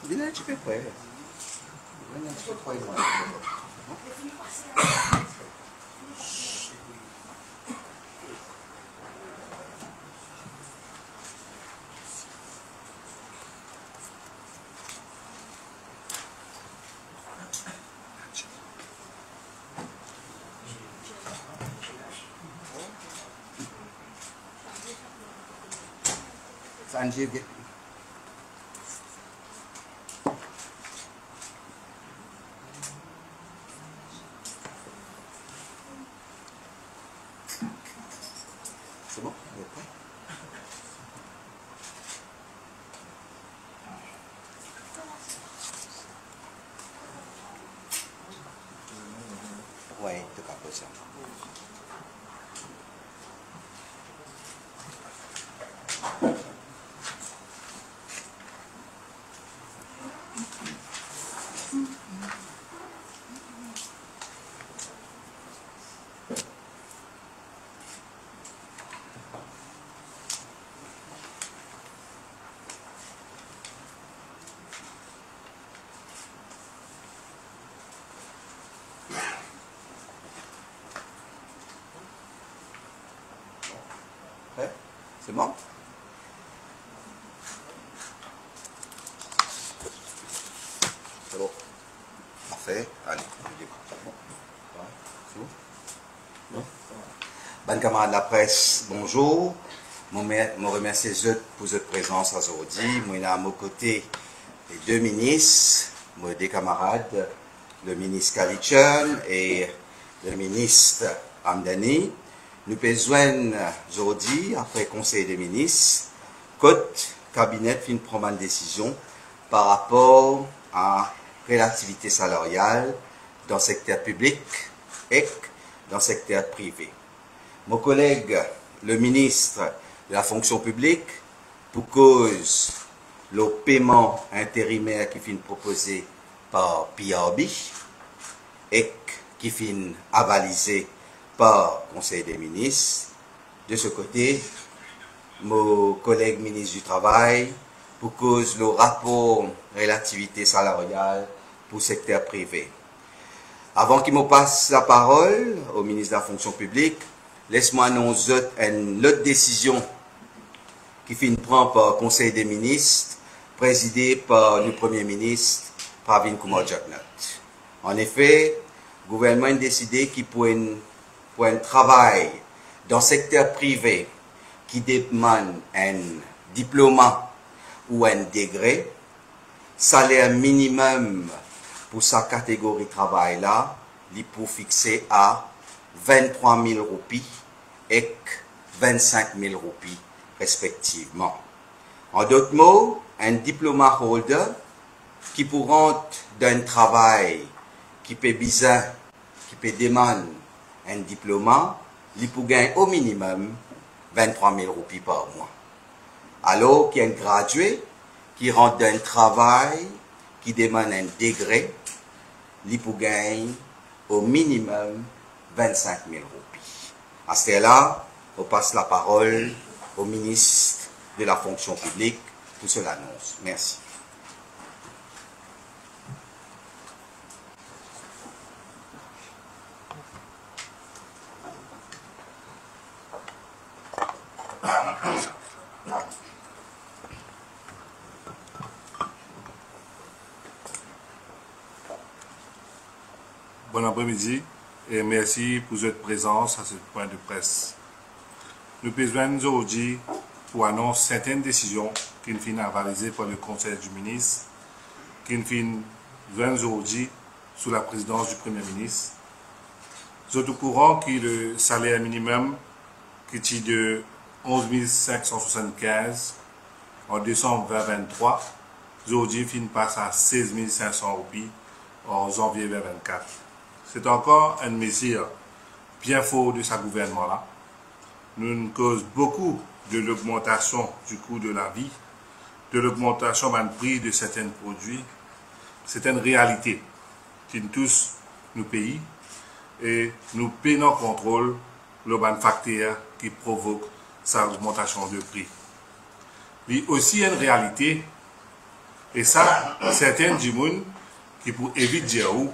Viens un petit peu près. Viens un petit peu trop loin. Sanjay, viens. C'est bon? Vous êtes prêts? Oui, tout à fait ça. Prêt? C'est bon? C'est bon. Parfait. Allez, on démarre. C'est bon? C'est bon? Non? Bonne camarade de la presse, bonjour. Je remercie pour votre présence aujourd'hui. Moi, à mon côté, les deux ministres, mes deux camarades, le ministre Kalitchan et le ministre Amdani. Nous besoin aujourd'hui, après le Conseil des ministres, que le cabinet finisse prendre une décision par rapport à la relativité salariale dans le secteur public et dans le secteur privé. Mon collègue, le ministre de la fonction publique, pour cause le paiement intérimaire qui finit proposé par PRB et qui finit avalisé par le Conseil des ministres. De ce côté, mon collègue ministre du Travail, pour cause le rapport relativité salariale pour le secteur privé. Avant qu'il me passe la parole au ministre de la fonction publique, laisse-moi annoncer une autre décision qui finit prendre par le Conseil des ministres, présidé par le Premier ministre Pravin Kumar Jagnnath. En effet, le gouvernement a décidé qu'il pour un travail dans le secteur privé qui demande un diplôme ou un degré, salaire minimum pour sa catégorie de travail là, il pour fixer à 23 000 roupies et 25 000 roupies respectivement. En d'autres mots, un diplôme holder qui pour rentrer d'un travail qui peut besoin, qui peut demander un diplôme, il pour gagner au minimum 23 000 roupies par mois. Alors qu'il y a un gradué qui rentre d'un travail qui demande un degré, il pour gagner au minimum 25 000 roupies. À ce là, on passe la parole au ministre de la fonction publique pour cela annonce. Merci. Bon après-midi et merci pour votre présence à ce point de presse. Nous besoin aujourd'hui pour annoncer certaines décisions qui nous finissent avalisées par le Conseil du ministre, qui nous finissent aujourd'hui sous la présidence du Premier ministre. Vous êtes au courant que le salaire minimum qui est de 11 575 en décembre 2023, aujourd'hui finit passe à 16 500 roupies en janvier 2024. C'est encore une mesure bien fort de ce gouvernement-là. Nous cause beaucoup de l'augmentation du coût de la vie, de l'augmentation du prix de certains produits. C'est une réalité qui nous touche nos pays et nous payons contrôle le facteur qui provoque cette augmentation de prix. Il y a aussi une réalité Et ça, certains du monde qui pour éviter dire où,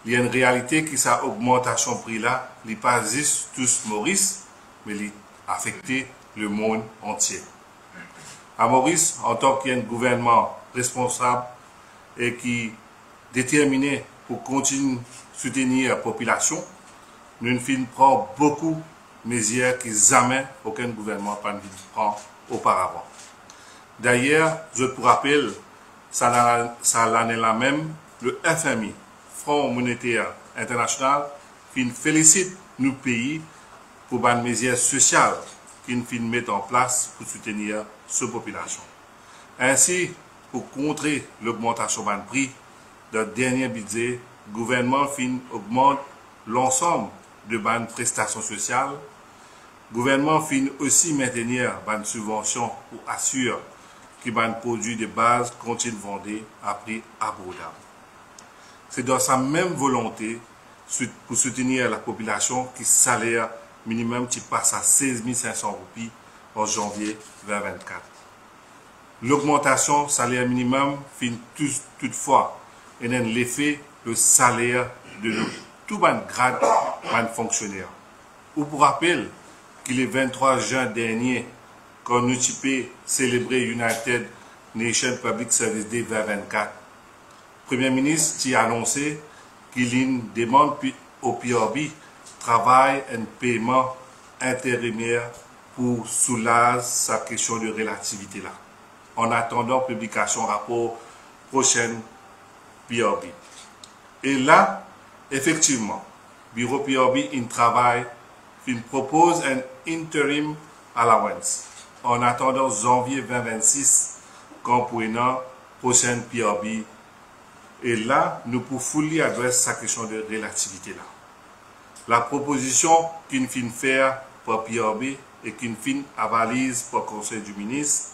il y a une réalité qui sa augmentation prix là, il pas juste tous Maurice, mais il affecté le monde entier. À Maurice, en tant qu'un gouvernement responsable et qui déterminé pour continuer à soutenir la population, nous prenons beaucoup de mesures qui jamais aucun gouvernement n'a prend auparavant. D'ailleurs, je vous rappelle, ça l'année là même, le FMI, Fonds monétaire international, qui félicite nos pays pour les mesures sociales qu'ils mettent en place pour soutenir cette population. Ainsi, pour contrer l'augmentation des prix, dans le dernier budget, le gouvernement augmente l'ensemble de les prestations sociales. Le gouvernement aussi maintenir les subventions pour assurer que les produits de base continuent de vendre à prix abordable. C'est dans sa même volonté pour soutenir la population qui salaire minimum qui passe à 16 500 roupies en janvier 2024. L'augmentation salaire minimum finit toutefois et l'effet le salaire de tout le grade de fonctionnaires. Ou pour rappel, qu'il est 23 juin dernier, quand nous avons célébré United Nations Public Service Day 2024, le Premier ministre a annoncé qu'il demande au PRB travail et paiement intérimaire pour soulager sa question de relativité là, en attendant la publication rapport prochaine PRB. Et là, effectivement, le bureau PRB propose un interim allowance en attendant janvier 2026 quand pour une prochaine PRB. Et là, nous pouvons fully adresser sa question de relativité là. La proposition qu'une fin faire pour PRB et qu'une fin avalise pour le Conseil du ministre,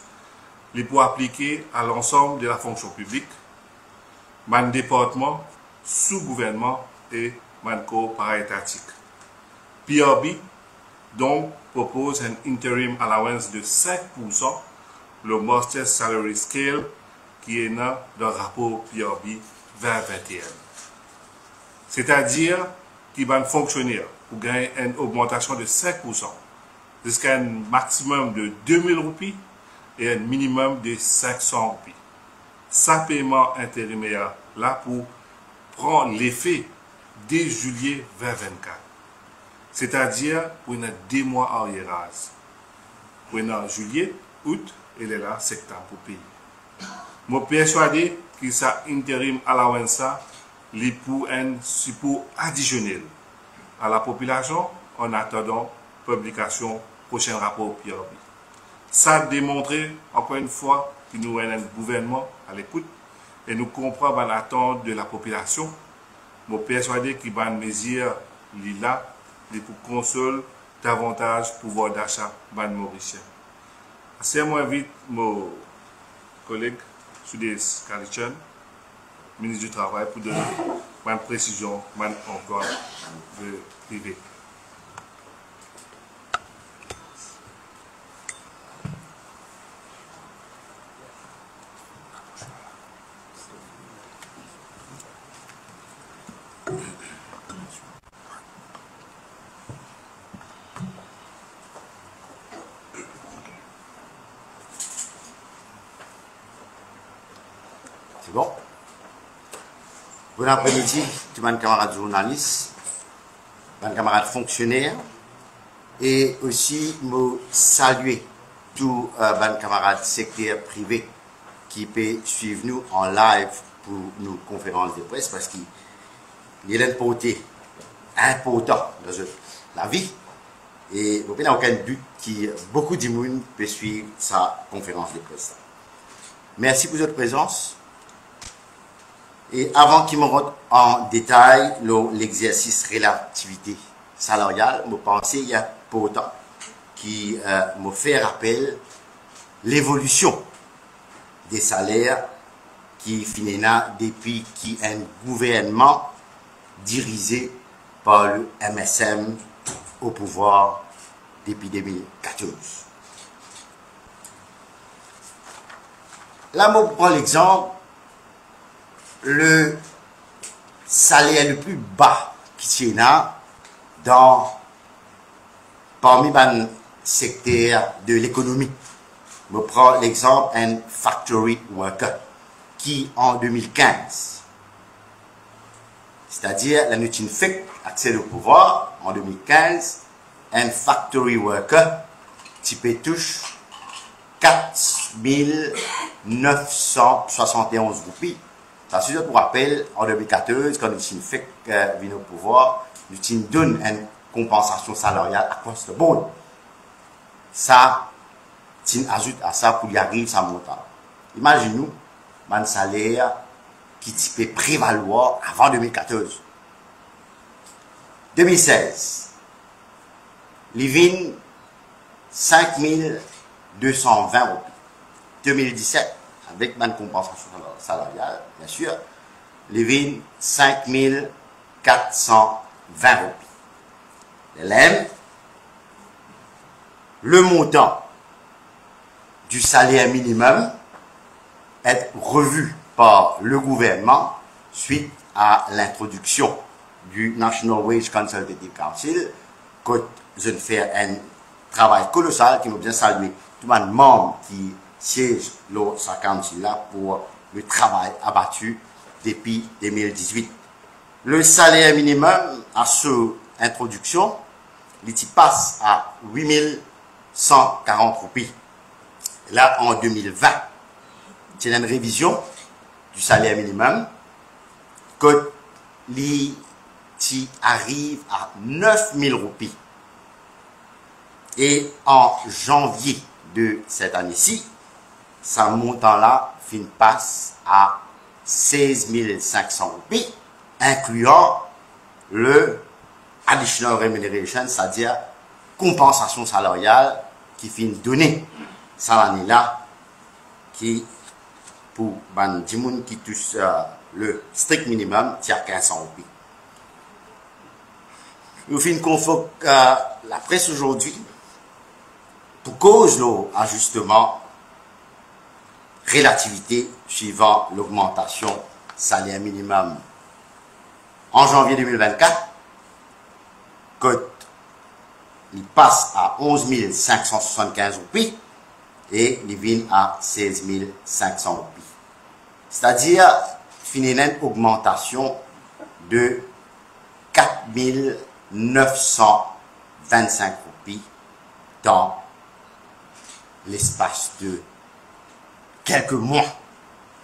il peut appliquer à l'ensemble de la fonction publique, man département, sous-gouvernement et man corps para-étatique. PRB donc propose un interim allowance de 5%, le Master Salary Scale qui est dans le rapport PRB 2021. C'est-à-dire qu'il va fonctionner pour gagner une augmentation de 5% jusqu'à un maximum de 2000 roupies et un minimum de 500 roupies. Sa paiement intérimaire là pour prendre l'effet dès juillet 2024. C'est-à-dire pour une 2 mois arrière. Pour une juillet, août, et là, septembre pour payer. Je suis persuadé que ça interim allowance est pour un support additionnel à la population en attendant la publication prochain rapport PRB. Ça démontre encore une fois que nous avons un gouvernement à l'écoute et nous comprenons l'attente de la population. Je suis persuadé que les mesures là pour consoler davantage le pouvoir d'achat des Mauriciens. C'est moi invite mon collègue Soudès Kalichan, ministre du Travail, pour donner une précision, un emploi de privé. C'est bon? Bon après-midi, tous mes camarades journalistes, mes camarades fonctionnaires, et aussi me saluer tous mes camarades secteur privé qui peuvent suivre nous en live pour nos conférences de presse parce qu'il y a un côté important dans la vie et il n'y a aucun but qui beaucoup de monde peut suivre sa conférence de presse. Merci pour votre présence. Et avant qu'il me rentre en détail l'exercice relativité salariale, je pense qu'il y a pas autant qui me fait rappel l'évolution des salaires qui finit depuis qu'il y a un gouvernement dirigé par le MSM au pouvoir depuis 2014. là, moi, pour prendre l'exemple, le salaire le plus bas qui est là parmi les secteurs de l'économie. Je prends l'exemple d'un factory worker qui, en 2015, c'est-à-dire la nouvelle fait accès au pouvoir, en 2015, un factory worker qui touche 4 971 roupies. Ça suffit pour rappel, en 2014, quand nous avons fait venir au pouvoir, nous avons donné une compensation salariale à cause de bon. Ça, tu ajoutes à ça pour y arriver, ça monte. Imaginez-nous, un salaire qui peut prévaloir avant 2014. 2016, il 5 220 roupies. 2017, avec ma compensation salariale, bien sûr, il 5 420 roupies. Le montant du salaire minimum est revu par le gouvernement suite à l'introduction du National Wage Consultative Council, que je fais un travail colossal qui m'a bien salué tout le monde qui siège dans sa council là pour le travail abattu depuis 2018. Le salaire minimum à cette introduction, il passe à 8 140 roupies. Là, en 2020, c'est une révision du salaire minimum que arrive à 9 000 roupies. Et en janvier de cette année-ci, ce montant-là passe à 16 500 roupies, incluant le additional remuneration, c'est-à-dire compensation salariale qui finit donnée cette année-là, qui pour les gens qui touchent le strict minimum, c'est à 1500 roupies. Nous finissons convoquer la presse aujourd'hui pour cause de l'ajustement relativité suivant l'augmentation salaire minimum en janvier 2024, que il passe à 11 575 roupies et il vient à 16 500 roupies. C'est-à-dire, finir une augmentation de 4 925 roupies dans l'espace de quelques mois,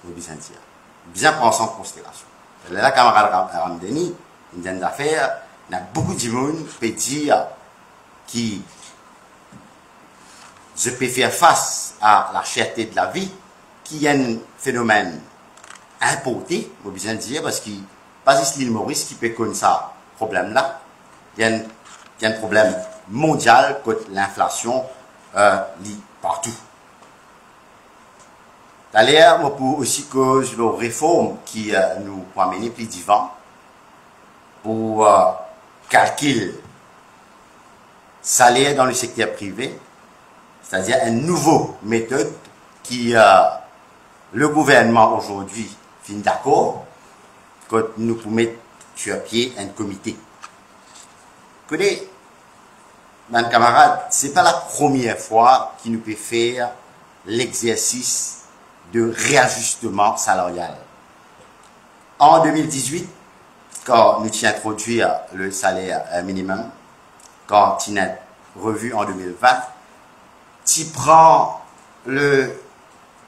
bien prendre en considération. Là, camarade Ramdeni, une dizaine d'affaires, il y a beaucoup de monde qui peut dire qui je peux faire face à la cherté de la vie, qui est un phénomène importé, je veux bien dire, parce que pas juste l'île Maurice qui peut connaître ce problème-là. Il y a un problème mondial contre l'inflation partout. D'ailleurs, moi, pour aussi cause de réforme qui nous amener plus d'ivant pour calculer salaire dans le secteur privé, c'est-à-dire une nouvelle méthode qui le gouvernement aujourd'hui fin d'accord que nous pouvons mettre sur pied un comité. Écoutez, mes camarades, ce n'est pas la première fois qu'il nous peut faire l'exercice de réajustement salarial. En 2018, quand nous avons introduit le salaire minimum, quand il est revu en 2020, tu prends le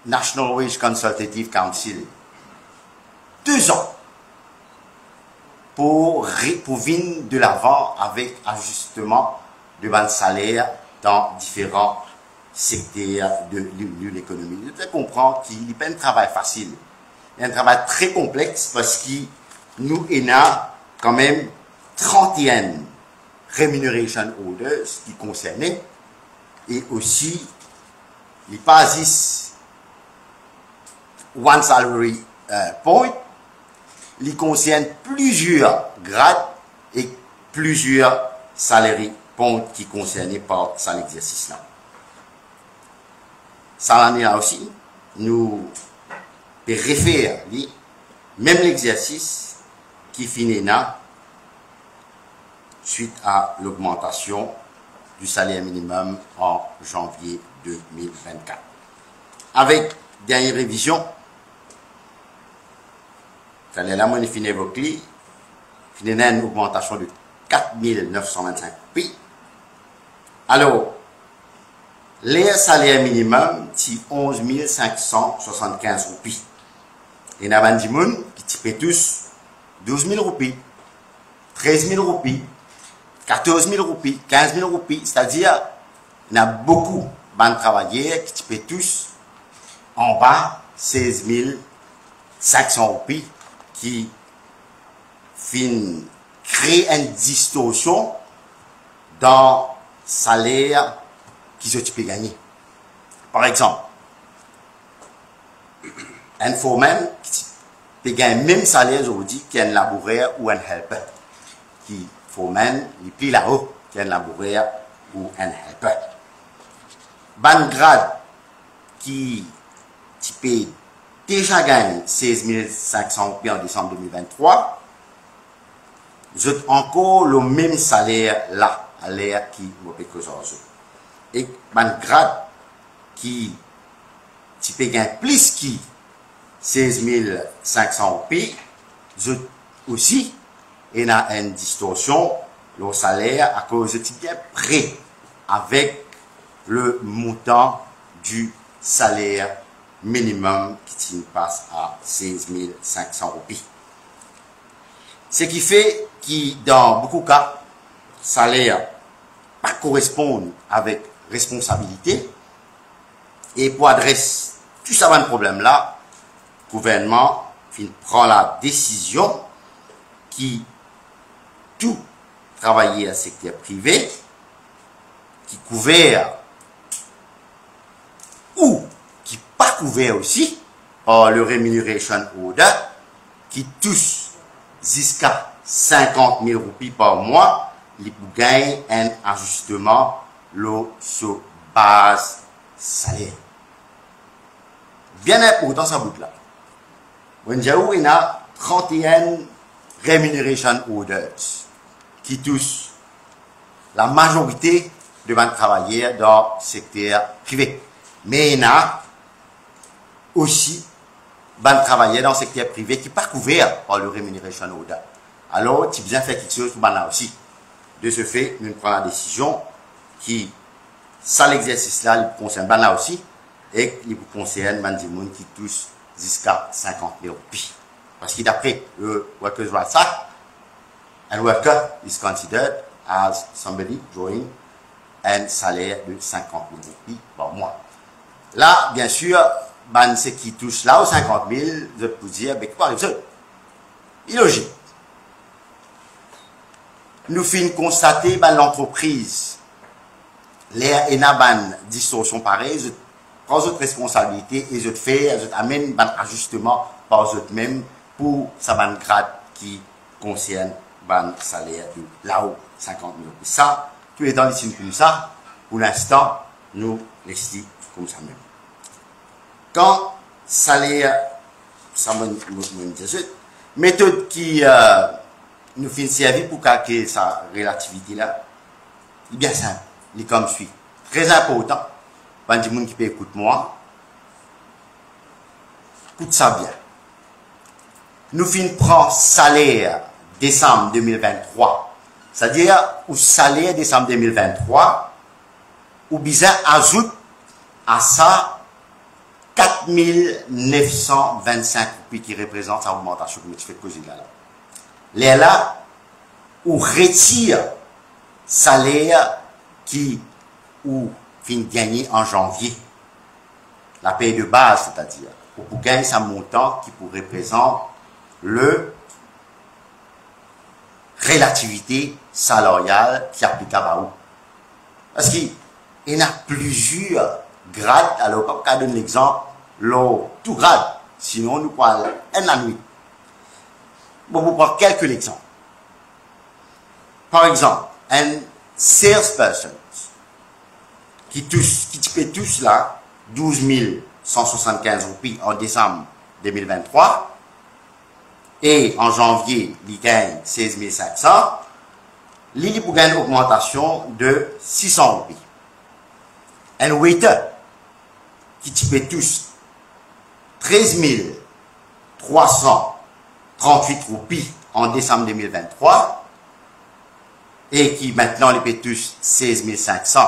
National Wage Consultative Council 2 ans pour venir de l'avant avec ajustement de bas de salaire dans différents secteurs de l'économie. Je comprends qu'il n'est pas un travail facile. C'est un travail très complexe parce que nous avons quand même 31 remuneration orders qui concernaient et aussi les basis one salary point, ils concernent plusieurs grades et plusieurs salary points qui concernés par cet exercice-là. Ça l'année là aussi, nous peut refaire même l'exercice qui finit là suite à l'augmentation du salaire minimum en janvier 2024. Avec dernière révision, là, on finit évoqué, une augmentation de 4 925 roupies. Alors, les salaires minimum, c'est 11 575 roupies. Et il y a des gens qui paient tous 12 000 roupies, 13 000 roupies, 14 000 roupies, 15 000 roupies. C'est-à-dire, il y a beaucoup de travailleurs qui paient tous en bas 16 500 roupies qui créent une distorsion dans le salaire qu'ils ont gagné. Par exemple, un foreman qui peut gagner le même salaire aujourd'hui qu'un laboureur ou un helper. Qui foreman, il plie là-haut qu'un laboureur ou un helper. Ban grade qui peut déjà gagné 16 500 roupies en décembre 2023, vous avez encore le même salaire là, à l'air qui vous paye aujourd'hui. Et ban grade qui peut gagner plus que 16 500 roupies, vous avez aussi il y a une distorsion, le salaire, à cause de bien près avec le montant du salaire minimum qui passe à 16 500 roupies. Ce qui fait que dans beaucoup de cas, le salaire pas correspond avec responsabilité. Et pour adresser tout ça, un problème là, le gouvernement prend la décision qui tout travailler à secteur privé, qui couvert ou qui pas couvert aussi par le Remuneration Order, qui touche jusqu'à 50 000 roupies par mois, il gagne un ajustement sur base salaire. Bien important ça bout là. Il y a 31 Remuneration Orders qui touchent la majorité de mes travailleurs dans le secteur privé. Mais il y a aussi des travailleurs dans le secteur privé qui ne sont pas couverts par le Remuneration Order. Alors, tu as besoin de faire quelque chose pour là aussi. De ce fait, nous prenons la décision qui, ça l'exercice là, il concerne là aussi, et il concerne les gens qui touchent jusqu'à 50 000 roupies. Parce que d'après le Workers' Rights Act, un worker is considered as somebody drawing un salaire de 50 000 roupies par mois. Là, bien sûr, ceux qui touchent là aux 50 000, je peux dire, mais quoi arrive-t-il? Illogique. Nous finissons constater l'entreprise, les une distorsion pareille, je prends votre responsabilité et je fais, je amène un ajustement par eux-mêmes pour ça grade qui concerne le salaire de là-haut 50 000. Ça, tout est dans les signes comme ça, pour l'instant, nous l'expliquons comme ça même. Quand salaire, ça me dit, méthode qui nous fait servir pour calculer sa relativité là, c'est bien simple, il est comme suit. Très important, pour les gens qui peut écouter moi, écoute ça bien. Nous prendre salaire décembre 2023, c'est-à-dire au salaire décembre 2023, ou bien ajoute à ça 4 925 roupies qui représentent sa augmentation que je fais causer là. Les là, ou retire salaire qui ou fin gagner en janvier. La paye de base, c'est-à-dire, pour gagner sa montant qui pour représenter le relativité salariale qui est applicable à vous. Parce qu'il y a plusieurs grades. Alors, comme je donne l'exemple, tout grade, sinon nous parlons un nuit. Bon, vous prenez quelques exemples. Par exemple, un salesperson qui peut toucher là 12 175 roupies en décembre 2023. Et en janvier, il gagne 16 500. Il pour gagner une augmentation de 600 roupies. Un waiter qui type tous 13 338 roupies en décembre 2023 et qui maintenant les paie tous 16 500.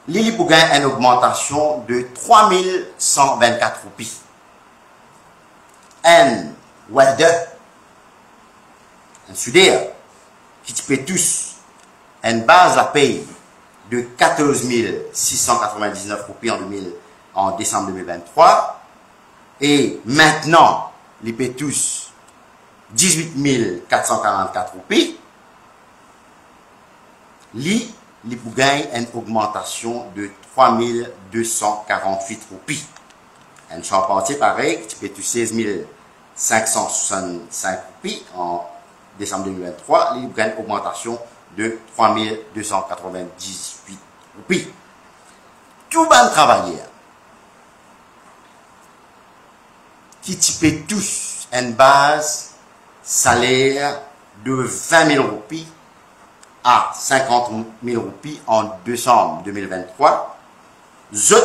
Lili pour gagner une augmentation de 3 124 roupies. Un welder, un soudeur, qui type tous une base à paye de 14 699 roupies en décembre 2023 et maintenant les paie tous 18 444 roupies. Li pour gagner une augmentation de 3 248 roupies. Un charpentier pareil, qui paie tous 16 565 roupies en décembre 2023, il gagne une augmentation de 3 298 roupies. Tout bon travailleur qui type tous une base salaire de 20 000 roupies à 50 000 roupies en décembre 2023, je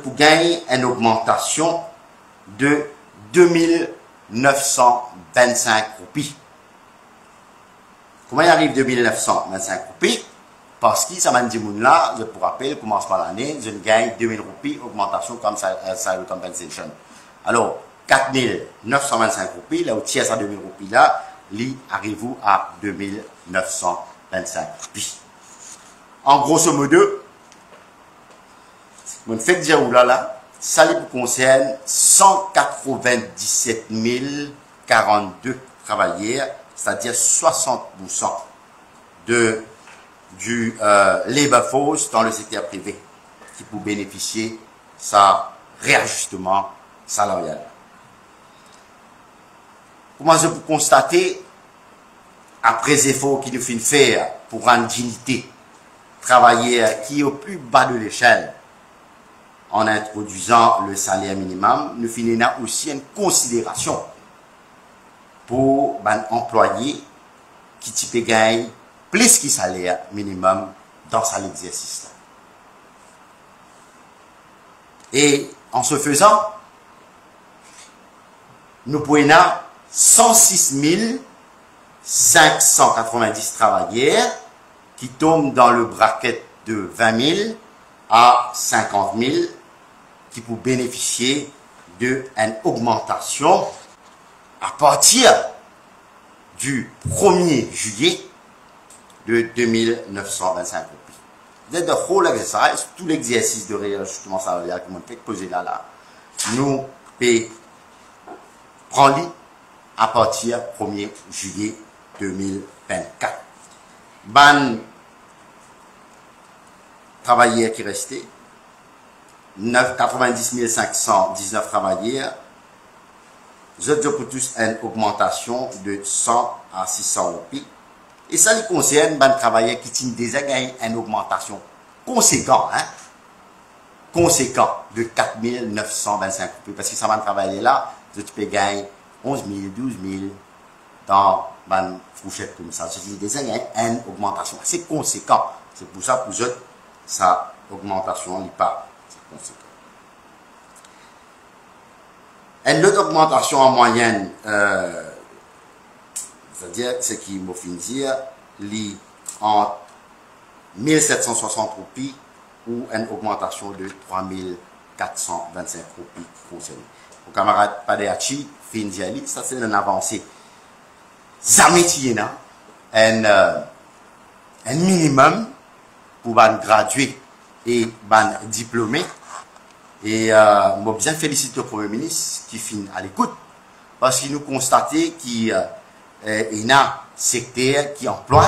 pour gagner une augmentation de 2 925 roupies. Comment il arrive 2925 roupies? Parce que ça m'a dit là, je vous rappelle, commence par l'année, je gagne 2000 roupies, augmentation comme salary compensation. Alors, 4925 roupies, là où tiers à 2000 roupies là, il arrive à 2925 roupies. En grosso modo, mon fait dire là, ça lui concerne 197 042 travailleurs, c'est-à-dire 60% du labor force dans le secteur privé qui peut bénéficier sa réajustement salarial. Comment je peux constater, après les efforts qu'il nous fait faire pour rendre dignité travailleurs qui est au plus bas de l'échelle, en introduisant le salaire minimum, nous finissons aussi une considération pour les employés qui type gagnent plus que salaire minimum dans cet exercice-là. Et en ce faisant, nous pouvons 106 590 travailleurs qui tombent dans le bracket de 20 000 à 50 000 qui pour bénéficier d'une augmentation à partir du 1er juillet de 2925 roupies. Vous êtes de whole exercise, tout l'exercice de réajustement salarial que mon fait poser là, nous prenons à partir du 1er juillet 2024. Ban travailleurs qui restaient, 90 519 travailleurs, je pour tous une augmentation de 100 à 600 roupies. Et ça les concerne les travailleurs qui ont déjà gagné une augmentation conséquente, de 4 925 roupies. Parce que ça va travailler là, je peux gagner 11 000, 12 000 dans une fourchette comme ça. C'est déjà une augmentation assez conséquente. C'est pour ça que vous autres, sa augmentation n'est pas conséquente. Une autre augmentation en moyenne, c'est-à-dire ce qui m'a fait dire, en 1760 roupies ou une augmentation de 3425 roupies pour celui. Au camarade Padeachi, Findiali, ça c'est une avancée. Zametiena, un minimum pour les gradués et les diplômés. Et je bien féliciter le Premier ministre qui finit à l'écoute parce qu'il nous constatait qu'il y a un secteur qui emploie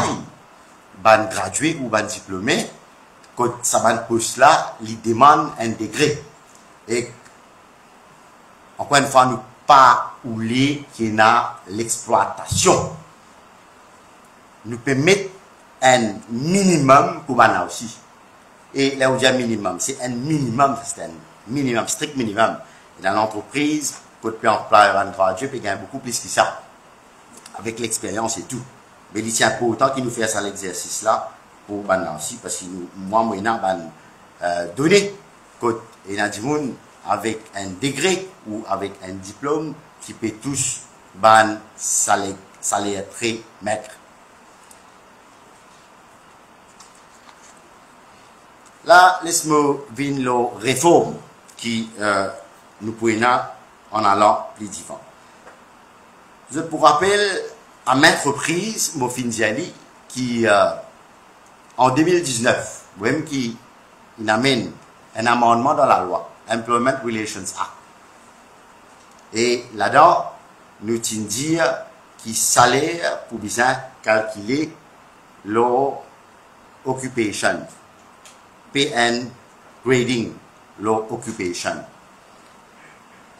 les gradués ou les diplômés. Quand ça va poste là, il demande un degré. Et encore une fois, nous pas oublier qu'il y a l'exploitation. Nous permettons un minimum pour nous aussi. Et là où il y a un minimum, c'est un minimum, c'est un minimum, strict minimum. Et dans l'entreprise, côté employeur en gradué, il gagne beaucoup plus que ça, avec l'expérience et tout. Mais il tient pas autant qu'il nous fait ça l'exercice là, pour ben aussi, parce que moi, donné, côté, il y a des gens avec un degré ou avec un diplôme qui peut tous ban salaire très maigre. Là, laisse-moi venir la réforme qui nous pouvons en allant plus différent. Je vous rappelle à maintes reprises, mon Finziali, qui en 2019, même qui amène un amendement dans la loi, Employment Relations Act. Et là-dedans, nous tient dire qu'il salaire pour bien calculer leur occupation. PN grading, leur occupation.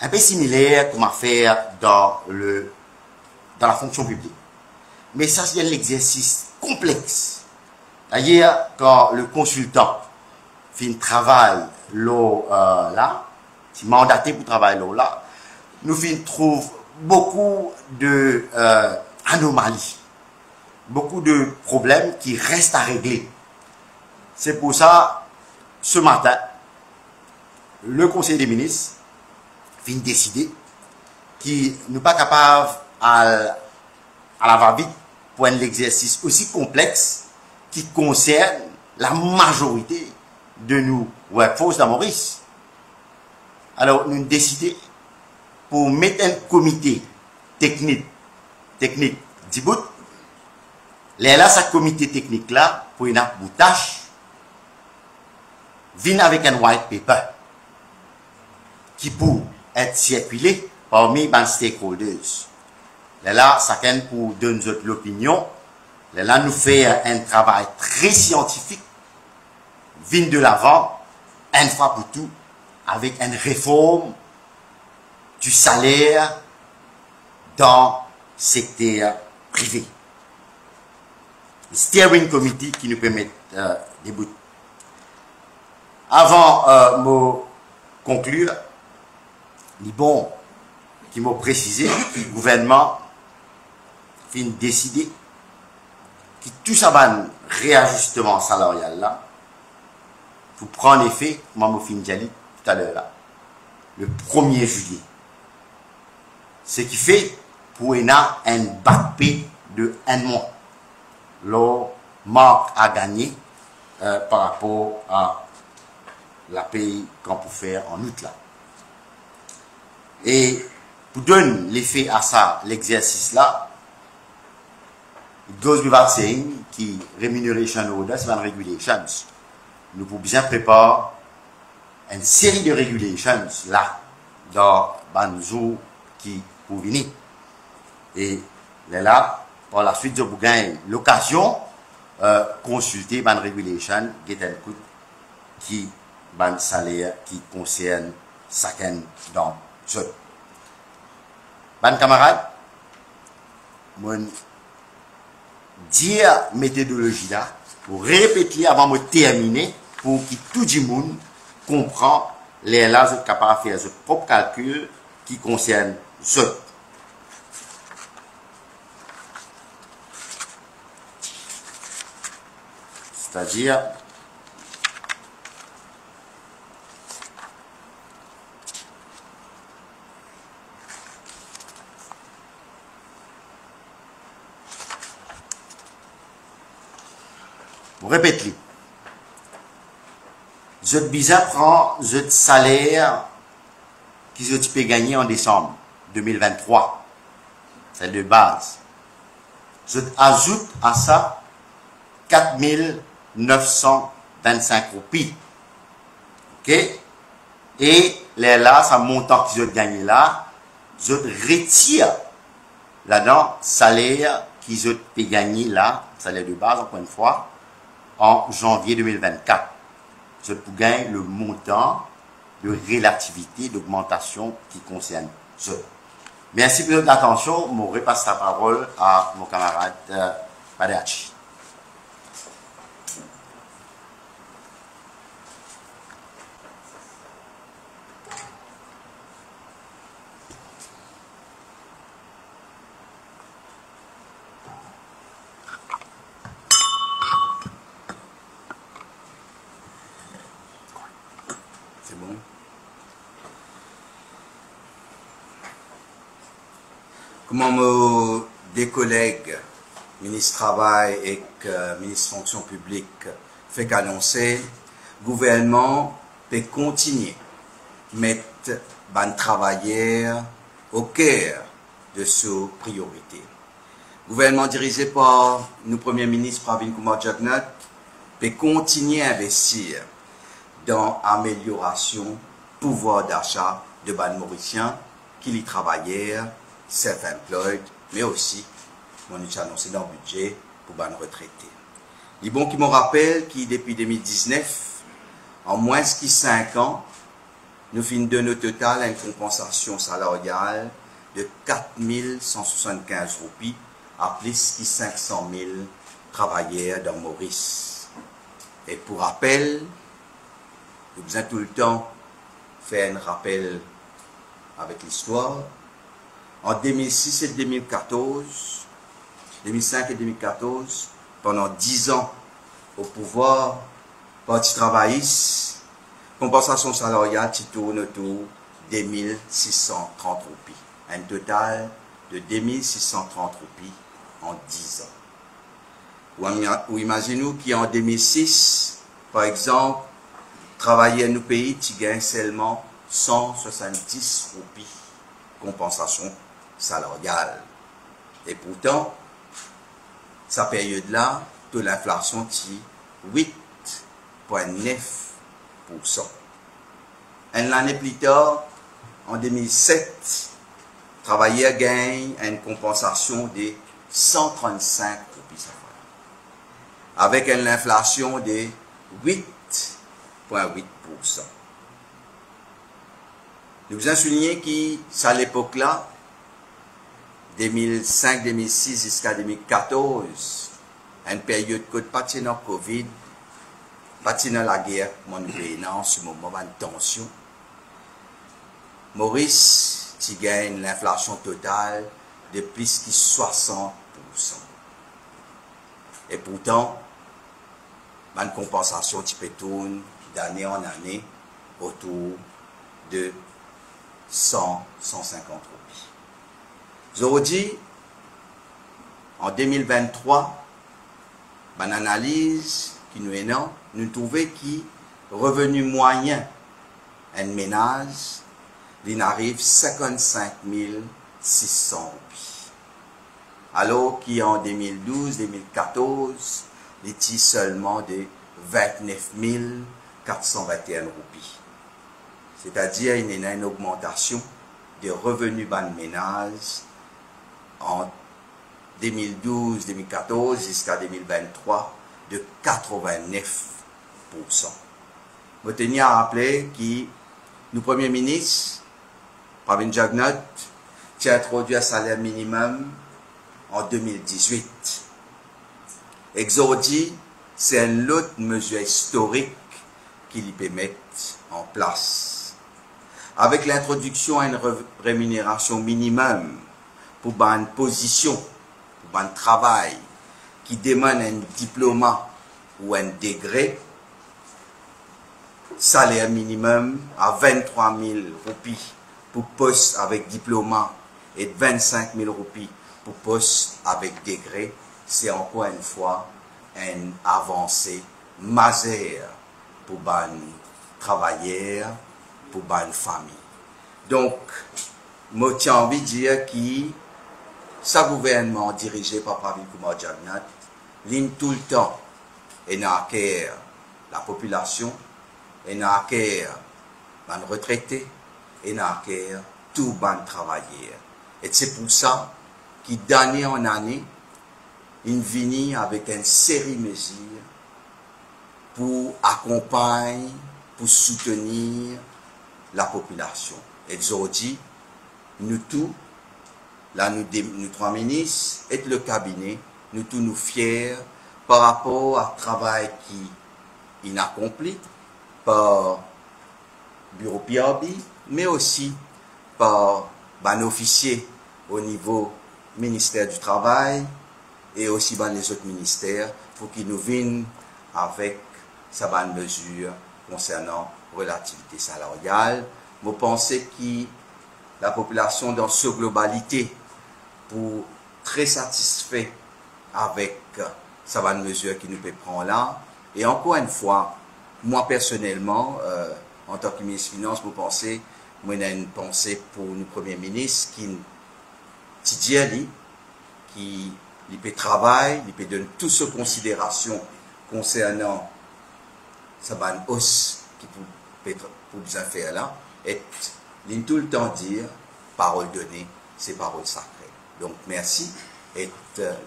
Un peu similaire comme à faire dans la fonction publique. Mais ça, c'est un exercice complexe. D'ailleurs, quand le consultant fait un travail là, c'est mandaté pour travailler là, nous trouvons beaucoup d'anomalies, beaucoup de problèmes qui restent à régler. C'est pour ça, ce matin, le Conseil des ministres vient décider qu'il n'est pas capable à la va-vite pour un exercice aussi complexe qui concerne la majorité de nous workforce dans Maurice. Alors, nous avons décidé pour mettre un comité technique d'Ibout, là, ce comité technique là, pour une tâche, vient avec un white paper qui peut être circulé parmi les stakeholders. Là, chacun pour donner l'opinion. Là, nous fait un travail très scientifique, vient de l'avant, une fois pour tout, avec une réforme du salaire dans le secteur privé. Le steering committee qui nous permet des bouts. Avant de conclure, il est bon qui m'a précisé que le gouvernement a décidé que tout ça va réajustement salarial là, pour prendre effet, comme je l'ai dit tout à l'heure là, le 1er juillet. Ce qui fait pour un back pay de 1 mois. L'on marque à gagner par rapport à la paye qu'on peut faire en août là. Et pour donner l'effet à ça, l'exercice là, it goes without saying qui remuneration order, c'est une regulations. Nous pouvons bien préparer une série de regulations là, dans Banzo qui pour venir. Et là, par la suite, je vous gagne l'occasion consulter une regulation qui un salaire qui concerne chacun d'entre eux. Ban camarade, mon dire méthodologie là, pour répéter avant de terminer, pour que tout le monde comprenne les là, vous êtes capable de faire ce propre calcul qui concerne ce. C'est-à-dire, répète-le. Je prend le salaire que je peux gagner en décembre 2023. C'est de base. Je ajoute à ça 4925 roupies. Ok? Et là, ça montant que je gagne là, je retire là-dedans salaire que je peux gagner là, salaire de base encore une fois, en janvier 2024. Je peux gagner le montant de relativité d'augmentation qui concerne ce. Merci pour votre attention. Je repasse la parole à mon camarade Padeachi. bon. Comment des collègues, ministre Travail et ministre Fonction publique, fait qu'annoncer, le gouvernement peut continuer mettre les travailleurs au cœur de ses priorités. Le gouvernement dirigé par le Premier ministre Pravin Kumar Jagnnath peut continuer à investir dans l'amélioration du pouvoir d'achat de les Mauriciens qui y travaillent, self-employed, mais aussi, on a annoncé dans le budget pour les retraités. Il est bon qui me rappelle que depuis 2019, en moins de 5 ans, nous finissons au total une compensation salariale de 4 175 roupies à plus de 500 000 travailleurs dans Maurice. Et pour rappel, nous besoin tout le temps faire un rappel avec l'histoire. En 2006 et 2014, 2005 et 2014, pendant 10 ans au pouvoir, Parti travailliste, compensation salariale qui tourne autour de 2630 roupies. Un total de 2630 roupies en 10 ans. Ou imaginez-nous qu'en 2006, par exemple, travailler dans nos pays, tu gagnes seulement 170 roupies compensation salariale. Et pourtant, sa période-là, de l'inflation est 8,9%. Une année plus tard, en 2007, travailleurs gagnent une compensation de 135 roupies. Avec une inflation de 8,8%. Nous avons souligné qu'à l'époque-là, 2005, 2006 jusqu'à 2014, une période que pas de Covid, pas de la guerre, mon pays en ce moment, une tension. Maurice, tu gagnes l'inflation totale de plus de 60%. Et pourtant, une compensation qui peut tourner d'année en année autour de 100, 150 roupies. Aujourd'hui, en 2023, une analyse qui nous est non, nous trouvons que revenu moyen un ménage, il arrive 55 600 roupies. Alors qu'en 2012-2014, il était seulement de 29 421 roupies. C'est-à-dire qu'il y a une augmentation des revenus ban ménage en 2012-2014 jusqu'à 2023 de 89%. Je tiens à rappeler que le Premier ministre, Pravin Jagnnath, a introduit un salaire minimum en 2018. Aujourd'hui, c'est une autre mesure historique qu'il peut mettre en place. Avec l'introduction à une rémunération minimum pour une position, pour un travail qui demande un diplôme ou un degré, salaire minimum à 23 000 roupies pour poste avec diplôme et 25 000 roupies pour poste avec degré, c'est encore une fois une avancée majeure pour les travailleurs, pour les familles. Donc, je tiens envie de dire que ce gouvernement dirigé par Pravin Kumar Jagnnath ligne tout le temps et n'a qu'à la population, et n'a qu'à les retraités, et n'a qu'à tous les travailleurs. Et c'est pour ça que d'année en année, il vient avec une série de mesures pour accompagner, pour soutenir la population. Et aujourd'hui, nous tous, là nous trois ministres et le cabinet, nous tous nous fiers par rapport au travail qui est accompli par le bureau PRB, mais aussi par les officiers au niveau ministère du Travail et aussi par les autres ministères pour qu'ils nous viennent avec sa bonne mesure concernant relativité salariale. Je pense que la population dans sa globalité pour très satisfait avec sa bonne mesure qui nous peut prendre là. Et encore une fois, moi personnellement, en tant que ministre des Finances, moi j'ai une pensée pour le Premier ministre qui peut travailler, il peut donner toute sa considération concernant sa bonne hausse qui peut bien faire là, et il tout le temps dire parole donnée, c'est parole sacrée. Donc merci, et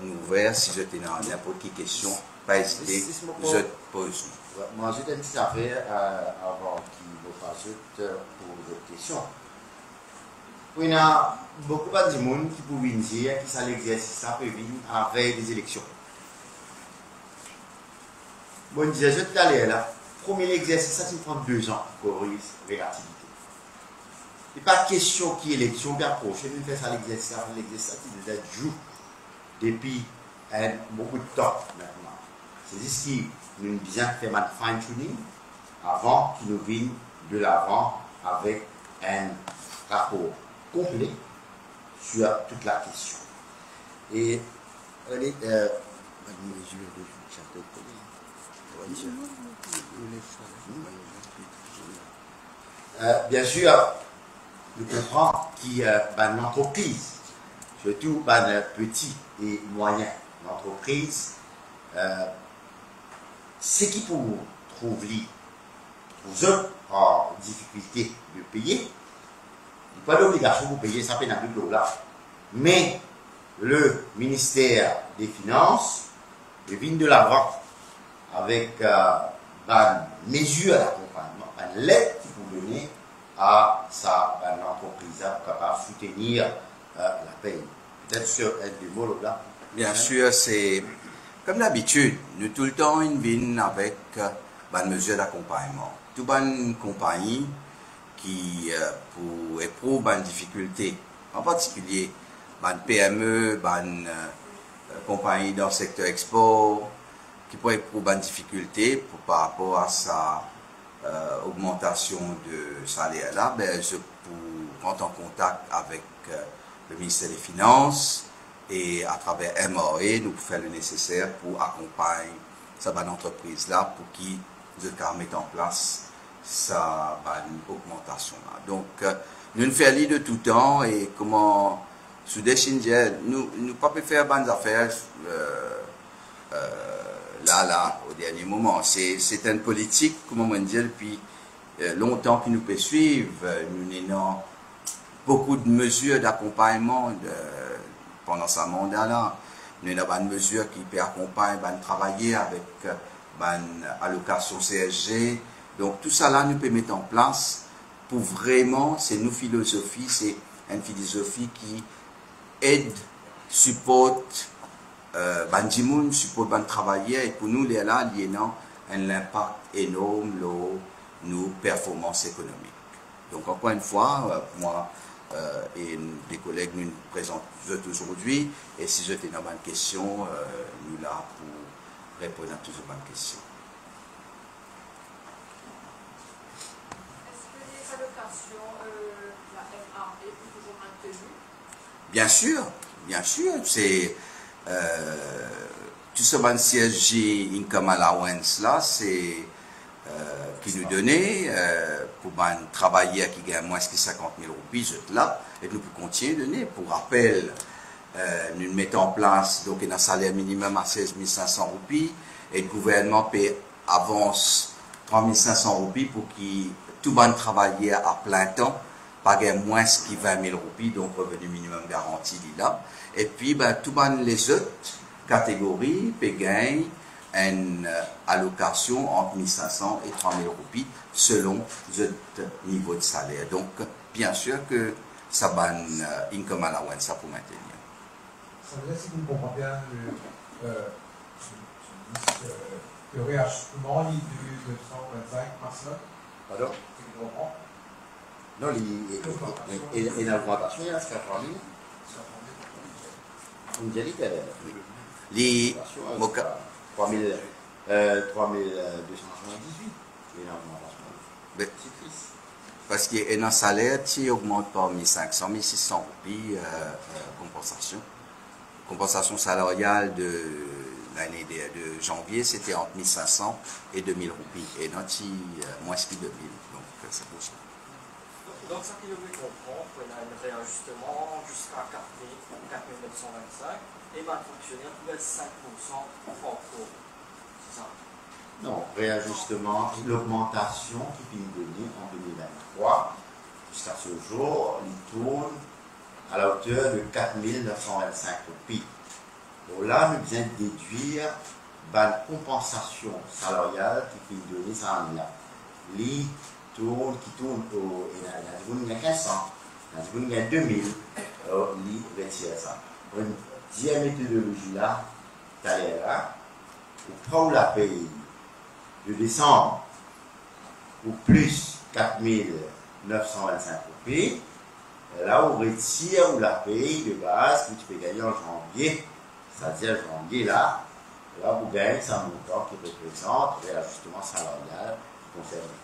nous ouvert si je tenais n'importe quelle question, pas hésiter, je pose. Moi, j'ai une petite affaire avant qu'il me fasse pour votre question. Il y a beaucoup de monde qui peuvent dire que ça l'exercice peut venir avec des élections. Bon, je disais tout à l'heure, là, premier exercice, ça prend 2 ans pour relativité. Il n'y a pas de question qui est élection qui approche. Nous faisons ça l'exercice, il doit être jour depuis beaucoup de temps maintenant. C'est ici que nous disons faire un fine-tuning avant qu'il nous vienne de l'avant avec un rapport complet sur toute la question. Et bien sûr, nous comprenons qu'il y a une entreprise, surtout une petite et moyenne entreprise, ce qui pour trouver vous êtes en difficulté de payer, il n'y a pas d'obligation de payer, ça paye dans $2. Mais le ministère des Finances vient de l'avant avec une mesure d'accompagnement, une lettre qui vous donner à sa entreprise pour capable soutenir la paye. Peut-être sur un des mots là. Bien sûr, c'est comme d'habitude, nous tout le temps une vigne avec une mesure d'accompagnement. Toute bonne compagnie qui pour éprouver une difficulté, en particulier une PME, une compagnie dans le secteur export, qui peut éprouver une difficulté par rapport à sa augmentation de salaire là, ben, je peux rentrer en contact avec le ministère des Finances et à travers MRE, nous pouvons faire le nécessaire pour accompagner cette entreprise là pour qu'ils mettent en place sa augmentation là. Donc, nous nous faisons de tout temps et comment sous des Chindjel, nous ne pouvons pas faire bonnes affaires là, au dernier moment. C'est une politique, comment on dit, depuis longtemps qui nous peut suivre. Nous avons beaucoup de mesures d'accompagnement pendant ce mandat-là. Nous avons une mesure qui peut accompagner, travailler avec une allocation CSG. Donc tout ça là, nous peut mettre en place pour vraiment, c'est nos philosophies, c'est une philosophie qui aide, supporte, Bandimoun support ban travailler et pour nous les là il y a un impact énorme sur nos performances économiques. Donc encore une fois, moi et des collègues nous présentent aujourd'hui et si je tenais une question, nous là pour répondre à toutes les bonnes questions. Est-ce que les allocations, la MRE est toujours maintenue? Bien sûr, c'est tout ce ban CSG Income Allowance là, c'est qui nous donnait pour ban travailleurs qui gagnent moins que 50 000 roupies, là, et nous pouvons continuer de donner. Pour rappel, nous mettons en place donc un salaire minimum à 16 500 roupies et le gouvernement paie avance 3 500 roupies pour que tout ban travailleur à plein temps pas moins que 20 000 roupies, donc revenu minimum garanti là. Et puis, tout les autres catégories peuvent gagner une allocation entre 1 500 et 3 000 roupies selon le niveau de salaire. Donc, bien sûr que ça va income allowance, ça pour maintenir. Ça veut dire, si vous comprenez bien, le réachèvement du 225 mars là. Pardon? Tu comprends? Non, il y a une augmentation, il y a 4 000. On dit que Les 3278, une augmentation. Ben, parce qu'il y a un salaire qui augmente par 1500, 1600 roupies, compensation. Compensation salariale de l'année de janvier, c'était entre 1500 et 2000 roupies. Et notre, moins que 2000. Donc, c'est pour ça. Donc, ça qui devrait comprendre, on a un réajustement jusqu'à 4925 et le fonctionnaire pouvait 5% en cours. C'est ça? Non, réajustement, l'augmentation qui finit donnée en 2023, jusqu'à ce jour, il tourne à la hauteur de 4925 roupies. Donc là, nous devons déduire la compensation salariale qui finit donnée ça en là. Qui tourne au. Il y a 1500, il y a 2000, il retire ça. Une deuxième méthodologie là, là, on prend la paye de décembre ou plus 4925 roupies, là on retire la paye de base que tu peux gagner en janvier, c'est-à-dire janvier là vous gagnez un montant qui représente l'ajustement salarial concerné.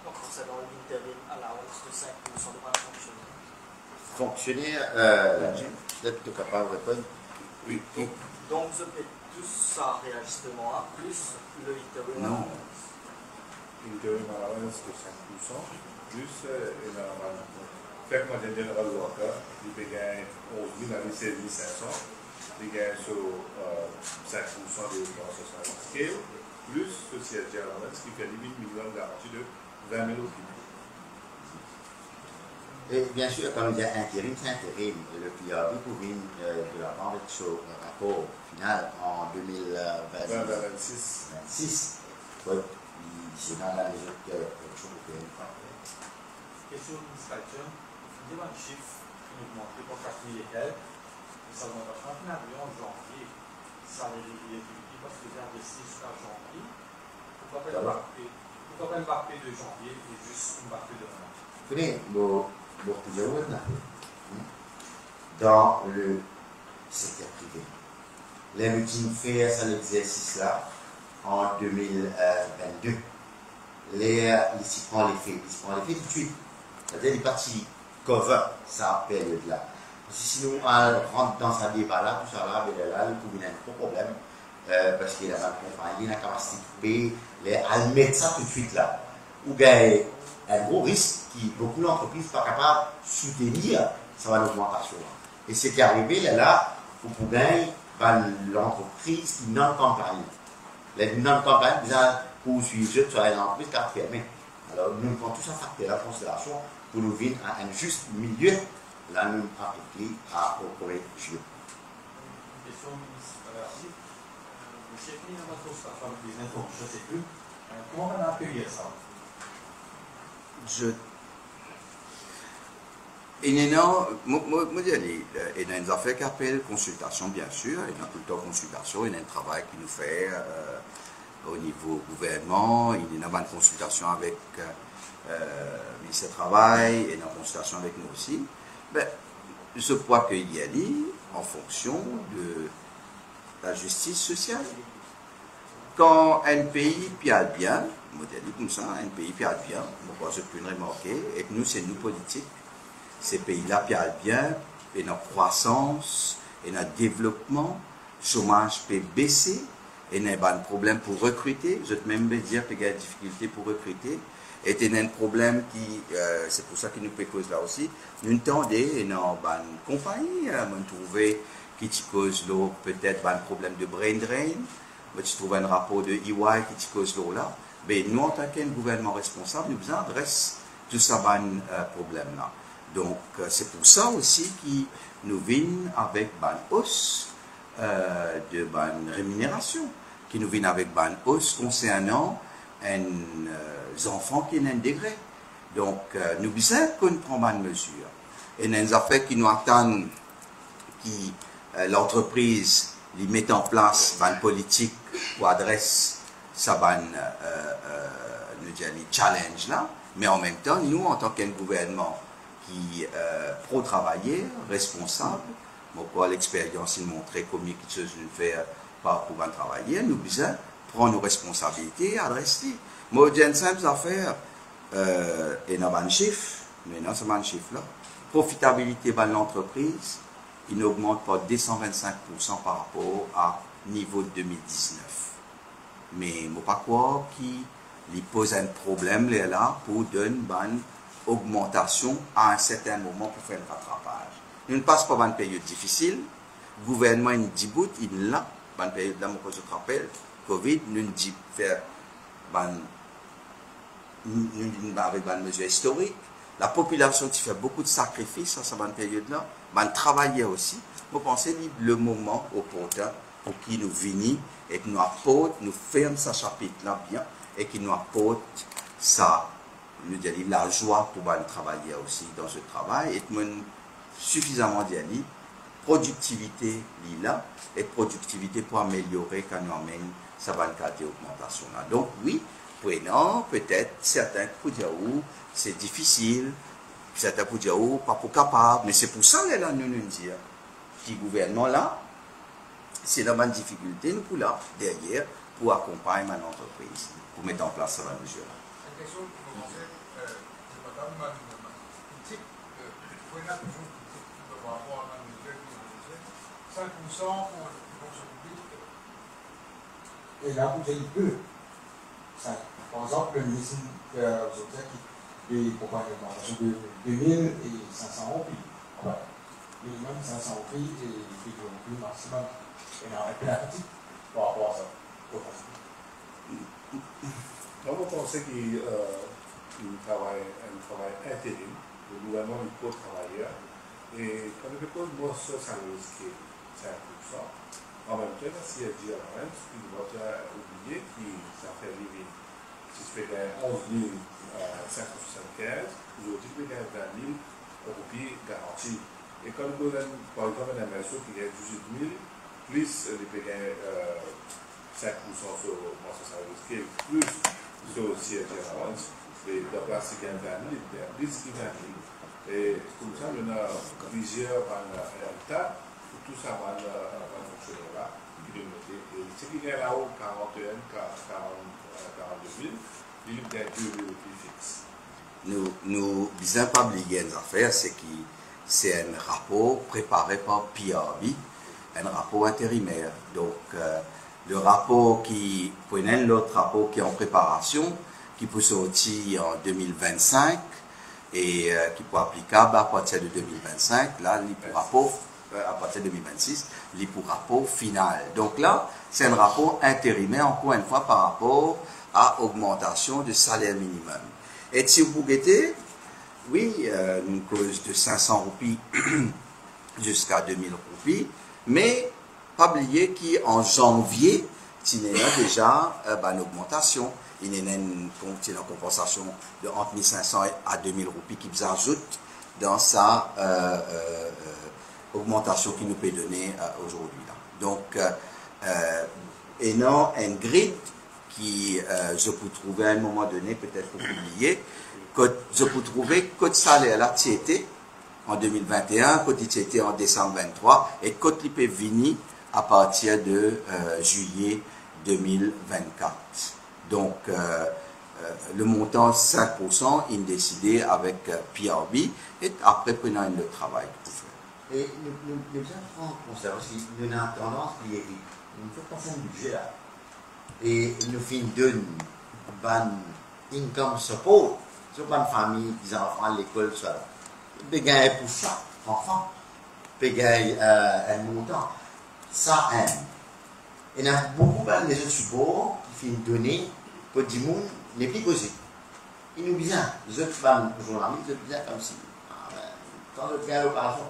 Donc concernant l'intérim à la hausse de 5% de bas fonctionnaire, vous êtes plutôt capable de répondre? Oui. Donc je paie tout ça réajustement plus le intérim. Non. Interim allowance de 5%, plus énormément. Fait que moi, j'ai General Worker, il peut gagner 11 000 avec 16 500, il gagne sur 5% de social scale, plus société allowance qui fait 8 millions garantis de 20 000 euros. Et bien sûr, quand on dit intérim, c'est intérim. Le PRB provient de la vente de ce rapport final en 2026. Ouais, c'est dans la mesure que chose que Question d'inspection. Il y a un chiffre qui nous montre pour 4 000 et quelques. Ça augmente en janvier. Ça les réguliers parce que j'ai investi jusqu'à janvier. Pourquoi pas une barquée de janvier et juste une barquée de mois? Tenez, dans le secteur privé, les meetings faits à l'exercice-là en 2022, il s'y prend les faits tout de suite. C'est-à-dire les parties cover sa période-là. Si nous rentrons dans ce débat-là, tout ça là, il y a un gros problème parce qu'il y a la compagnie, la capacité de mettre ça tout de suite là. Ou bien un gros risque qui beaucoup d'entreprises ne sont pas capables de soutenir ça va l'augmentation. Et ce qui est arrivé là, vous pouvez l'entreprise qui non-campagne. Les non-campagnes, pour suivre sur une entreprise qui a fermé. Alors nous prenons tout ça facteur en considération pour nous venir à un juste milieu, là nous appliquer au 1er juillet. Question administrative. Le chef de la constatation des infos, je ne sais plus. Comment on a accueilli ça? Il y a une affaire qui appelle consultation, bien sûr. Il y a tout le temps consultation. Il y a un travail qui nous fait au niveau gouvernement. Il y a une consultation avec le ministère du Travail. Il y a une consultation avec nous aussi. Ben, je crois qu'il y a en fonction de la justice sociale. Quand un pays piade bien, comme ça, un pays piade bien, je peux le remarquer, et que nous, c'est nous politiques. Ces pays-là piadent bien, et notre croissance, et notre développement, le chômage peut baisser, et il y a un problème pour recruter. Je peux même dire qu'il y a des difficultés pour recruter. Et il y a un problème qui, c'est pour ça qu'il nous peut cause là aussi. Nous entendons, et dans une compagnie, nous trouvons qui cause là, peut-être un problème de brain drain. Tu trouves un rapport de EY qui cause là. Mais nous, en tant qu'un gouvernement responsable, nous adressons tout ça, problème-là. Donc, c'est pour ça aussi qu'ils nous viennent avec une hausse de rémunération, qui nous viennent avec une hausse concernant les enfants qui ont un degré. Donc, nous disons qu'on prend une mesure. Et il y a des affaires qui nous attendent, qui l'entreprise les met en place une politique pour adresser ça, les challenges là, mais en même temps, nous, en tant qu'un gouvernement qui pro-travailleur, responsable, moi, l'expérience il montrait combien de choses nous fait par pour travailler, nous devons prendre nos responsabilités et adresser. Moi, j'ai une simple affaire, et dans un chiffre, maintenant c'est un chiffre là, profitabilité de l'entreprise, il n'augmente pas 225% par rapport à niveau de 2019. Mais je ne sais pas quoi qui lui pose un problème là pour donner une augmentation à un certain moment pour faire le rattrapage. Nous ne passons pas par une période difficile. Le gouvernement il dit bout, il l'a, dans une période là, je te rappelle, Covid, nous dit faire avec une mesure historique. La population qui fait beaucoup de sacrifices à cette période-là, travailler aussi. Je pense que c'est le moment opportun pour qu'il nous vienne et qu'il nous apporte, nous ferme ce chapitre-là bien et qu'il nous apporte ça, nous dire, la joie pour travailler aussi dans ce travail et que suffisamment d'y aller, productivité là et productivité pour améliorer quand nous amène ça va le cas d'augmentation là. Donc oui, prenons peut-être certains pour dire où c'est difficile, certains pour dire où pas pour capable, mais c'est pour ça que là nous nous dire qui gouvernement là, c'est dans une difficulté nous pour là derrière pour accompagner une entreprise pour mettre en place cette mesure là. La question pour commencer, c'est madame critique, pour une toujours critique par rapport à la mesure qui est 5% pour le fonction publique. Et là, vous avez peu. Par exemple, le ministre qui propose une augmentation de 2500 roupies. Minimum 500 roupies et puis de roupies maximum. Et on a la critique par rapport à ça. Donc, on pensait qu'il travaille un travail intérim. Le gouvernement il peut travailler. Et quand il propose moi, ça risque 5%. En même temps, si elle dit à la même, il va oublier que ça fait vivre. Si je fais 11 575, aujourd'hui, je vais 20 000 roupies garanties. Et quand le gouvernement, par exemple, un MSO qui gagne 18 000, plus il peut gagner 5% sur moi, ça risque, plus sur CFG Allowance, et la place qui gagne 20 000, il gagne plus qui 20 000. Et comme ça, on a plusieurs états, tout ça va fonctionner là, qui doit noter. Et ce qui gagne là-haut, 41, 42 000, il gagne 2 000 plus fixes. Nous disons pas oublier une affaire, c'est un rapport préparé par PRB, un rapport intérimaire. Donc, le rapport qui, prenez l'autre rapport qui est en préparation, qui peut sortir en 2025 et qui peut être applicable à partir de 2025, là, il pour rapport, à partir de 2026, il pour rapport final. Donc là, c'est un rapport intérimaire, encore une fois, par rapport à augmentation du salaire minimum. Et si vous guettez, oui, une cause de 500 roupies jusqu'à 2000 roupies, mais pas oublier qu'en janvier, il y a déjà une augmentation. Il y a une compensation de entre 1500 à 2000 roupies qui vous ajoute dans sa augmentation qui nous peut donner aujourd'hui. Donc, et non un grid qui, je peux trouver à un moment donné, peut-être pour oublier, que je peux trouver que salaire là, était en 2021, que était en décembre 23, et que il peut venir à partir de juillet 2024. Donc, le montant 5%, il est décidé avec PRB, et après, prenant le travail pour faire. Et nous devons prendre en considération aussi, nous avons tendance à dire, nous faisons passer un budget là. Et nous faisons une income support sur une famille, des enfants à l'école, soit là. Ils peuvent gagner pour ça, enfant. Ils peuvent gagner un montant. Ça aide. Et il y a beaucoup de supports qui finissent donner pour des gens les plus causés. Ils nous disent, les autres journalistes, ils nous disent comme si, quand on fait l'opération,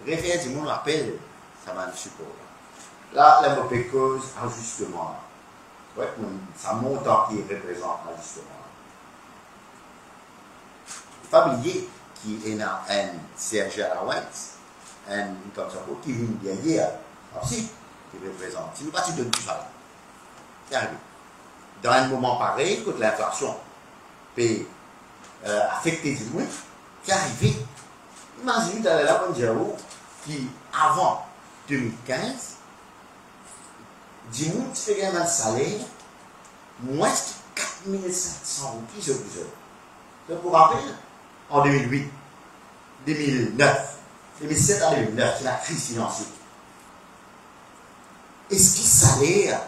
référence du monde appelle, ça va le support. Là, la mauvaise cause, ajustement. Ouais, ça montant qui représente l'ajustement. Il ne faut pas oublier qu'il y a un CRG Allowance, un comme ça, qui vient derrière, aussi, qui représente. Si nous partons de tout ça, c'est arrivé. Dans un moment pareil, quand l'inflation peut affecter du moins, c'est arrivé. Imaginez dans la bonne qui, avant 2015, du monde qui fait gagner un salaire, moins de 4700 roupies sur plusieurs. Donc, pour rappel, en 2008, 2009, 2007 à 2009, c'est la crise financière. Est-ce qu'il salaire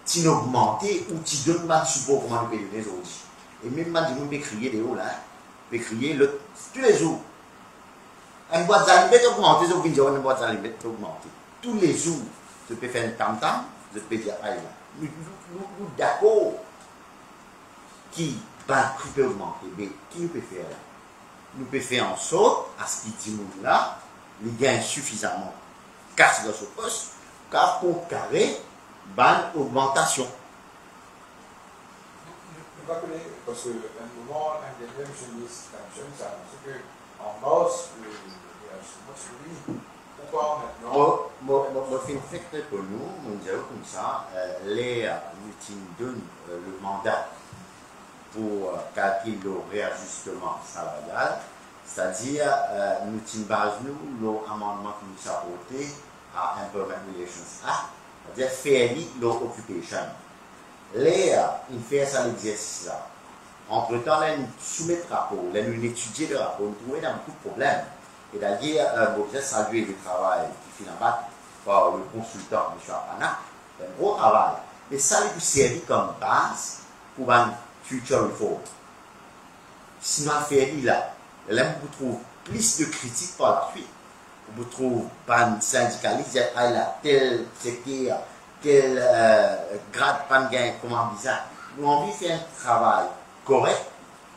qui augmenté ou qui donne mal support pour nous payer les aujourd'hui? Et même quand nous peut crier des hauts là, peut crier tous les jours. Une boîte d'alibet augmente, les autres une boîte d'alibet augmente. Tous les jours, je peux faire un tam-tam, je peux dire, ah là, nous d'accord qui peut augmenter, mais qui nous peut faire là? Nous pouvons faire en sorte à ce qu'il dit là, les gains suffisamment cassent dans ce poste, car pour carrer, ban augmentation. Je ne pas connaître, parce qu'à un moment, un des mêmes journalistes ça annonçait qu'en mars, pourquoi maintenant? Moi, fait pour nous, on dirait comme ça, les qui donnent le mandat pour calculer le réajustement salarial, c'est-à-dire nous basons l'amendement qui nous a apporté à Employment Relations Act, c'est-à-dire fairly low occupation. Les ils font ça l'exercice là. Entre-temps, là, nous soumettons le rapport, là, nous étudions le rapport, nous trouvons beaucoup de problèmes. Et d'ailleurs, vous avez salué le travail qui finit par le consultant M. Apana, c'est un gros travail. Mais ça lui servi comme base pour une future reform. Sinon, fairly là, vous trouvez plus de critiques par la suite. Vous trouvez un syndicaliste, tel secteur, tel grade, pas de gain, comment bizarre. Nous avons envie de faire un travail correct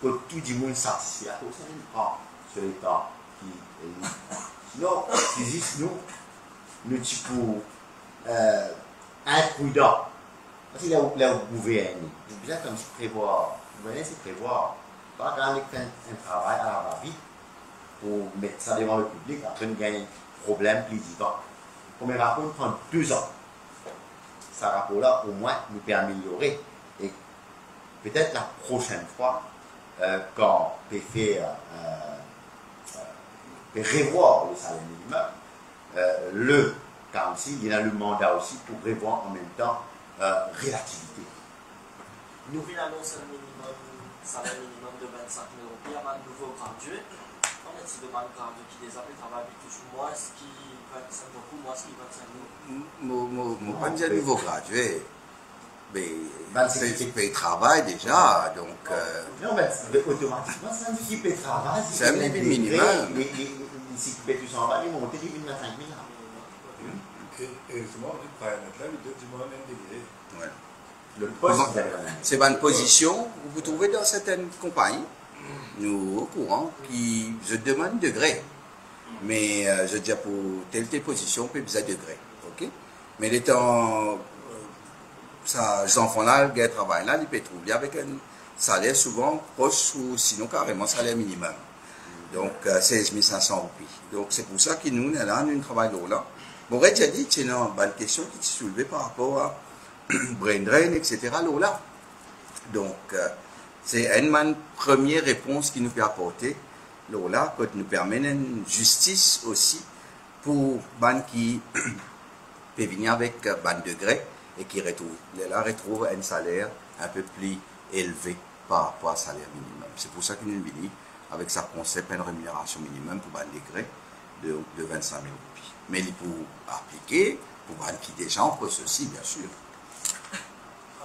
pour que tout le monde satisfait. À cause de ça, sur les temps qui est libre. Sinon, c'est juste nous typons imprudents. Parce qu'il y a le gouvernement. Vous bien comme se prévoir. Vous voyez, c'est prévoir. Pas quand on fait un travail à la va-vite pour mettre ça devant le public, après nous gagnons un problème plus vivant. Comme un rapport prend 2 ans. Ce rapport-là, au moins, nous peut améliorer. Et peut-être la prochaine fois, quand on peut faire, peut revoir le salaire minimum, le council, il a le mandat aussi pour revoir en même temps relativité. Nous venons annoncer un salaire minimum de 25 000 euros. Il y a un nouveau gradué. On a dit de man gradué qui des appels travaillent toujours moins, ce qui 25 beaucoup, moins ce qui 25 000. Je ne pas dire niveau gradué, mais c'est un travail déjà, donc... Non, mais automatiquement, ça veut dire qu'il travail. C'est un niveau minimum. Si tu peux tout s'en va, il monte, il vient 25 000. Et justement, il prend là, il doit du monde intégré. Ouais. Le poste, c'est une position que vous trouvez dans certaines compagnies, nous au courant, qui je demande degré. Mais je dis pour telle position, peut besoin de degré. Ok? Mais les temps, ces enfants-là, le travail là, ils peuvent trouver avec un salaire souvent proche ou sinon carrément salaire minimum. Donc 16 500 roupies. Donc c'est pour ça que nous, là, nous travaillons là. Bon, j'ai déjà dit, c'est une bonne question qui s'est soulevée par rapport à brain drain, etc. Là. Donc, c'est une première réponse qui nous peut apporter, là, qui nous permet une justice aussi pour les qui peuvent venir avec un degré et qui retrouvent un salaire un peu plus élevé par rapport au salaire minimum. C'est pour ça que nous venons avec sa concept une rémunération minimum pour un degré de 25 000 roupies. Mais il faut appliquer pour qui déjà en poste aussi, bien sûr.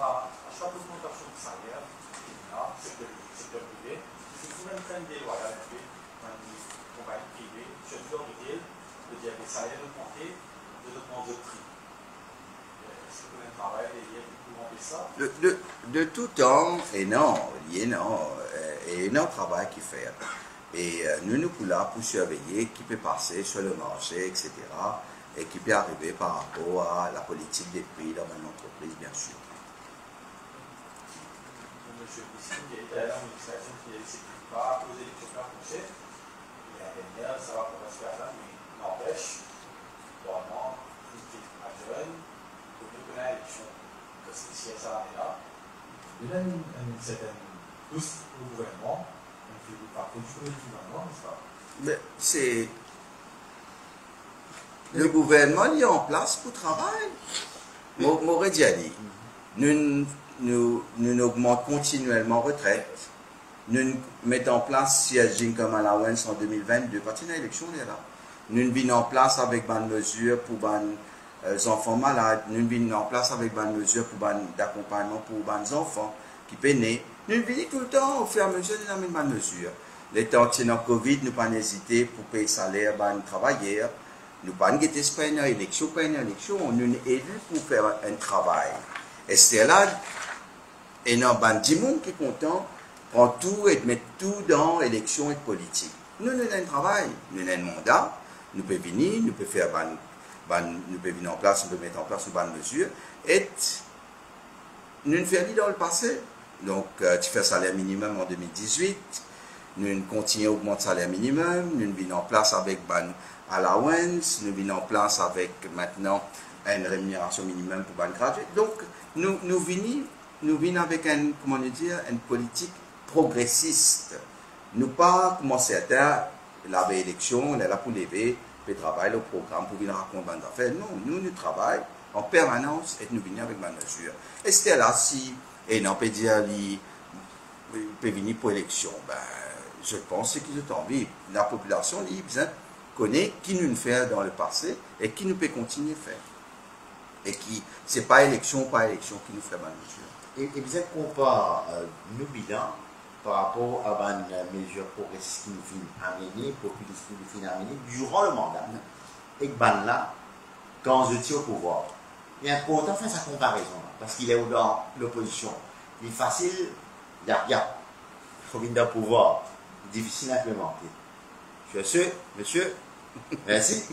À chaque augmentation de salaire, c'est secteur privé, si vous même faites des loyales dans une compagnie privée, je dois vous dire que les salaires augmentés, de l'augmenter de prix. Est-ce que vous avez un travail derrière pour augmenter ça? De tout temps, et non, et non travail qui fait. Et nous sommes là pour surveiller qui peut passer sur le marché, etc. Et qui peut arriver par rapport à la politique des prix dans une entreprise, bien sûr. Monsieur Bissine, il y a une administration qui ne s'équipe pas aux élections prochaines. Et la dernière, ça va pour se faire là, mais n'empêche, vraiment, critique à jeune, pour nous connaître l'élection. Parce que si ça est là, il y a une certaine pousse au gouvernement. Mais c'est le gouvernement est en place pour travailler. M'aurait dit, nous augmentons continuellement retraite. nous mettons en place siège comme allowance en 2022, parce qu'il y a une élection là. Nous venons en place avec une mesure pour les enfants malades, nous venons en place avec une mesure pour d'accompagnement pour les enfants qui peinent. Nous venons tout le temps au fur et à mesure de la même mesure. Les temps de Covid, nous pas hésité pour payer le salaire des travailleurs. Nous pas hésité pour une élection, nous sommes élus pour faire un travail. Et c'est là, et non, il y a des gens qui sont contents, prend tout et met tout dans l'élection et politique. Nous avons un travail, nous avons un mandat, nous pouvons venir, nous pouvons faire nous pouvons venir en place, nous pouvons mettre en place une bonne mesure, et nous faisons dans le passé. Donc, tu fais salaire minimum en 2018, nous continuons à augmenter le salaire minimum, nous venons en place avec une allowance, nous venons en place avec maintenant une rémunération minimum pour les gradués. Donc, nous venons avec une politique progressiste. Nous pas commencer à faire la élection, on est là pour lever, pour travailler le programme, pour venir raconter des affaires. Non, nous travaillons en permanence et nous venons avec ma mesure. Et c'était là, si, et non, on peut dire, il peut venir pour l'élection, ben, je pense que qu'ils ont envie. La population, connaît qui nous fait dans le passé et qui nous peut continuer à faire. Et qui, c'est pas élection qui nous fait ma mesure. Et vous êtes compare nos bilans par rapport à une mesure progressiste qui nous finit amener, populiste qui nous finit amener durant le mandat. Et que là, quand je tire au pouvoir, il est important de faire sa comparaison, parce qu'il est dans l'opposition. Il est facile, il y a faut venir au pouvoir, difficile à implémenter. Monsieur, merci.